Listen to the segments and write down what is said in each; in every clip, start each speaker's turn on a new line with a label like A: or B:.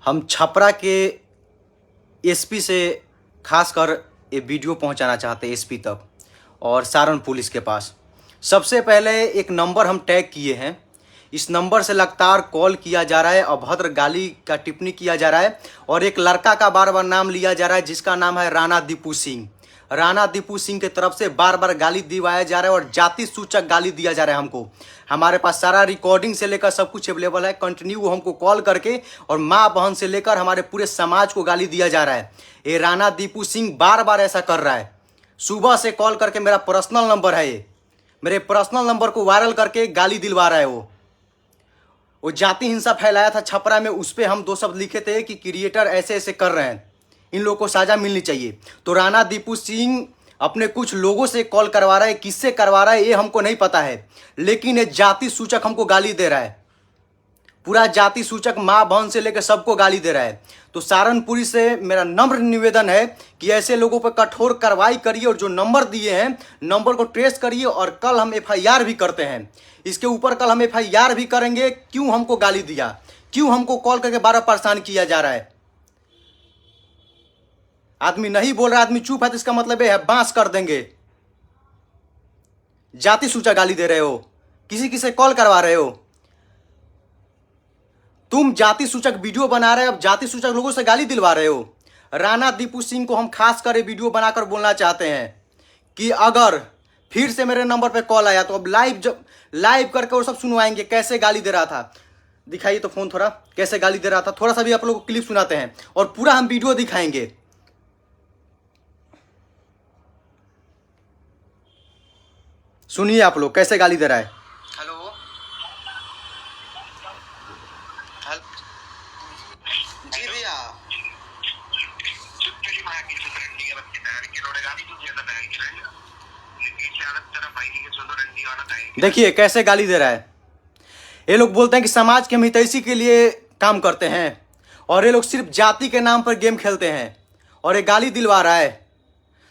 A: हम छपरा के एसपी से खासकर ये वीडियो पहुंचाना चाहते हैं एसपी तक और सारण पुलिस के पास। सबसे पहले एक नंबर हम टैग किए हैं, इस नंबर से लगातार कॉल किया जा रहा है, अभद्र गाली का टिप्पणी किया जा रहा है और एक लड़का का बार बार नाम लिया जा रहा है जिसका नाम है राणा दीपू सिंह। राणा दीपू सिंह की तरफ से बार बार गाली दिवाया जा रहा है और जाति सूचक गाली दिया जा रहा है हमको। हमारे पास सारा रिकॉर्डिंग से लेकर सब कुछ अवेलेबल है। कंटिन्यू हमको कॉल करके और माँ बहन से लेकर हमारे पूरे समाज को गाली दिया जा रहा है। ये राणा दीपू सिंह बार बार ऐसा कर रहा है। सुबह से कॉल करके, मेरा पर्सनल नंबर है ये, मेरे पर्सनल नंबर को वायरल करके गाली दिलवा रहा है। वो जाति हिंसा फैलाया था छपरा में, उस पर हम 2 शब्द लिखे थे कि क्रिएटर ऐसे ऐसे कर रहे हैं, इन लोगों को सजा मिलनी चाहिए। तो राणा दीपू सिंह अपने कुछ लोगों से कॉल करवा रहा है, किससे करवा रहा है ये हमको नहीं पता है, लेकिन ये जाति सूचक हमको गाली दे रहा है। पूरा जाति सूचक माँ बहन से लेकर सबको गाली दे रहा है। तो सारण पुलिस से मेरा नम्र निवेदन है कि ऐसे लोगों पर कठोर कार्रवाई करिए और जो नंबर दिए हैं नंबर को ट्रेस करिए और कल हम एफआईआर भी करते हैं इसके ऊपर। कल हम एफआईआर भी करेंगे, क्यों हमको गाली दिया, क्यों हमको कॉल करके बार बार परेशान किया जा रहा है। आदमी नहीं बोल रहा, आदमी चुप है, तो इसका मतलब ये है बांस कर देंगे। जाति सूचक गाली दे रहे हो, किसी से कॉल करवा रहे हो, तुम जाति सूचक वीडियो बना रहे हो, अब जाति सूचक लोगों से गाली दिलवा रहे हो। राणा दीपू सिंह को हम खास कर वीडियो बनाकर बोलना चाहते हैं कि अगर फिर से मेरे नंबर पे कॉल आया तो अब लाइव करके वो सब सुनवाएंगे कैसे गाली दे रहा था। दिखाइए तो फोन थोड़ा, कैसे गाली दे रहा था, थोड़ा सा भी आप लोगों को क्लिप सुनाते हैं और पूरा हम वीडियो दिखाएंगे। सुनिए आप लोग कैसे गाली दे रहा है।
B: हेलो, जी भैया,
A: देखिए कैसे गाली दे रहा है। ये लोग बोलते हैं कि समाज के हितैषी के लिए काम करते हैं और ये लोग सिर्फ जाति के नाम पर गेम खेलते हैं और ये गाली दिलवा रहा है।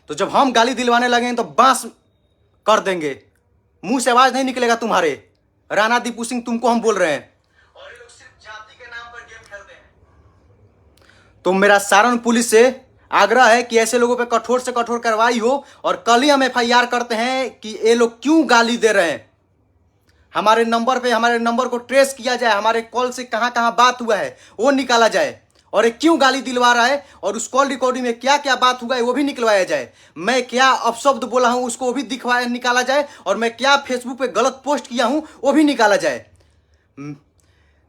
A: तो जब हम गाली दिलवाने लगेंगे तो बांस कर देंगे, मुंह से आवाज नहीं निकलेगा तुम्हारे। राणा दीपू सिंह तुमको हम बोल रहे हैं और ये लोग सिर्फ जाति के नाम पर गेम खेलते हैं। तो मेरा सारण पुलिस से आग्रह है कि ऐसे लोगों पे कठोर से कठोर कार्रवाई हो और कल ही हम एफआईआर करते हैं कि ये लोग क्यों गाली दे रहे हैं। हमारे नंबर को ट्रेस किया जाए, हमारे कॉल से कहां कहां बात हुआ है वो निकाला जाए और ये क्यों गाली दिलवा रहा है और उस कॉल रिकॉर्डिंग में क्या क्या बात हुआ है वो भी निकलवाया जाए। मैं क्या अपशब्द बोला हूं उसको वो भी निकाला जाए और मैं क्या फेसबुक पे गलत पोस्ट किया हूं वो भी निकाला जाए।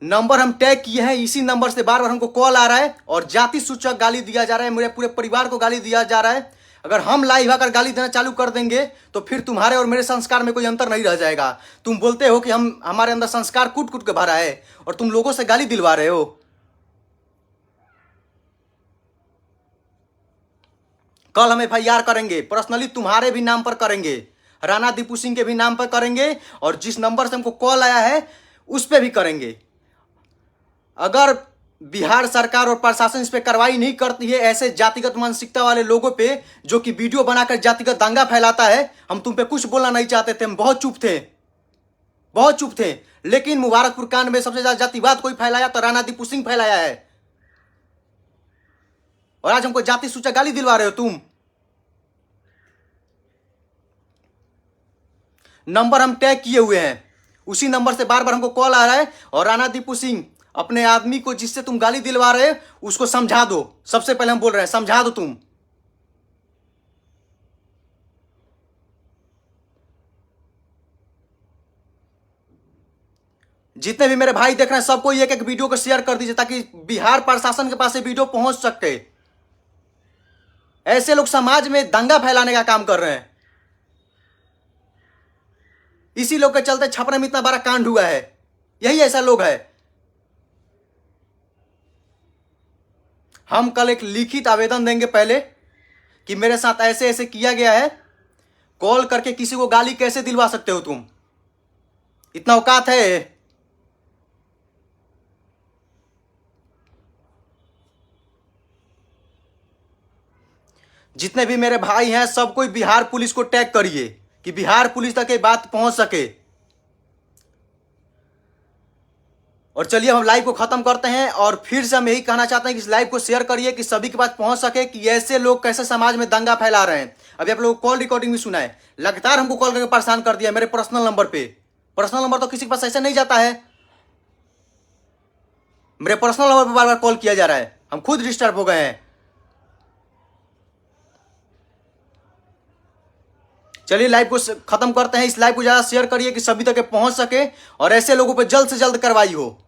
A: नंबर हम टैग किए हैं, इसी नंबर से बार बार हमको कॉल आ रहा है और जाति सूचक गाली दिया जा रहा है, मेरे पूरे परिवार को गाली दिया जा रहा है। अगर हम लाइव आकर गाली देना चालू कर देंगे तो फिर तुम्हारे और मेरे संस्कार में कोई अंतर नहीं रह जाएगा। तुम बोलते हो कि हमारे अंदर संस्कार कूट कूट के भरा है और तुम लोगों से गाली दिलवा रहे हो। कल हम एफआईआर करेंगे, पर्सनली तुम्हारे भी नाम पर करेंगे, राणा दीपू सिंह के भी नाम पर करेंगे और जिस नंबर से हमको कॉल आया है उस पर भी करेंगे। अगर बिहार सरकार और प्रशासन इस पर कार्रवाई नहीं करती है ऐसे जातिगत मानसिकता वाले लोगों पे जो कि वीडियो बनाकर जातिगत दंगा फैलाता है, हम तुम पे कुछ बोलना नहीं चाहते थे, हम बहुत चुप थे। लेकिन मुबारकपुर कांड में सबसे ज्यादा जातिवाद कोई फैलाया तो राणा दीपू सिंह फैलाया है और आज हमको जाति सूचक गाली दिलवा रहे हो तुम। नंबर हम टैग किए हुए हैं, उसी नंबर से बार बार हमको कॉल आ रहा है और राणा दीपू सिंह अपने आदमी को जिससे तुम गाली दिलवा रहे हो उसको समझा दो। सबसे पहले हम बोल रहे हैं समझा दो तुम। जितने भी मेरे भाई देख रहे हैं सबको एक एक वीडियो को शेयर कर दीजिए ताकि बिहार प्रशासन के पास ये वीडियो पहुंच सके। ऐसे लोग समाज में दंगा फैलाने का काम कर रहे हैं, इसी लोग के चलते छपरा में इतना बड़ा कांड हुआ है, यही ऐसा लोग है। हम कल एक लिखित आवेदन देंगे पहले कि मेरे साथ ऐसे ऐसे किया गया है, कॉल करके किसी को गाली कैसे दिलवा सकते हो तुम, इतना औकात है। जितने भी मेरे भाई हैं सब कोई बिहार पुलिस को टैग करिए कि बिहार पुलिस तक ये बात पहुंच सके। और चलिए हम लाइव को खत्म करते हैं और फिर से हम यही कहना चाहते हैं कि इस लाइव को शेयर करिए कि सभी के पास पहुंच सके कि ऐसे लोग कैसे समाज में दंगा फैला रहे हैं। अभी आप लोगों को कॉल रिकॉर्डिंग भी सुना है, लगातार हमको कॉल करके परेशान कर दिया मेरे पर्सनल नंबर पे। पर्सनल नंबर तो किसी के पास ऐसे नहीं जाता है, मेरे पर्सनल नंबर पे बार बार कॉल किया जा रहा है, हम खुद डिस्टर्ब हो गए हैं। चलिए लाइव को खत्म करते हैं, इस लाइव को ज्यादा शेयर करिए कि सभी तक पहुंच सके और ऐसे लोगों पे जल्द से जल्द कार्रवाई हो।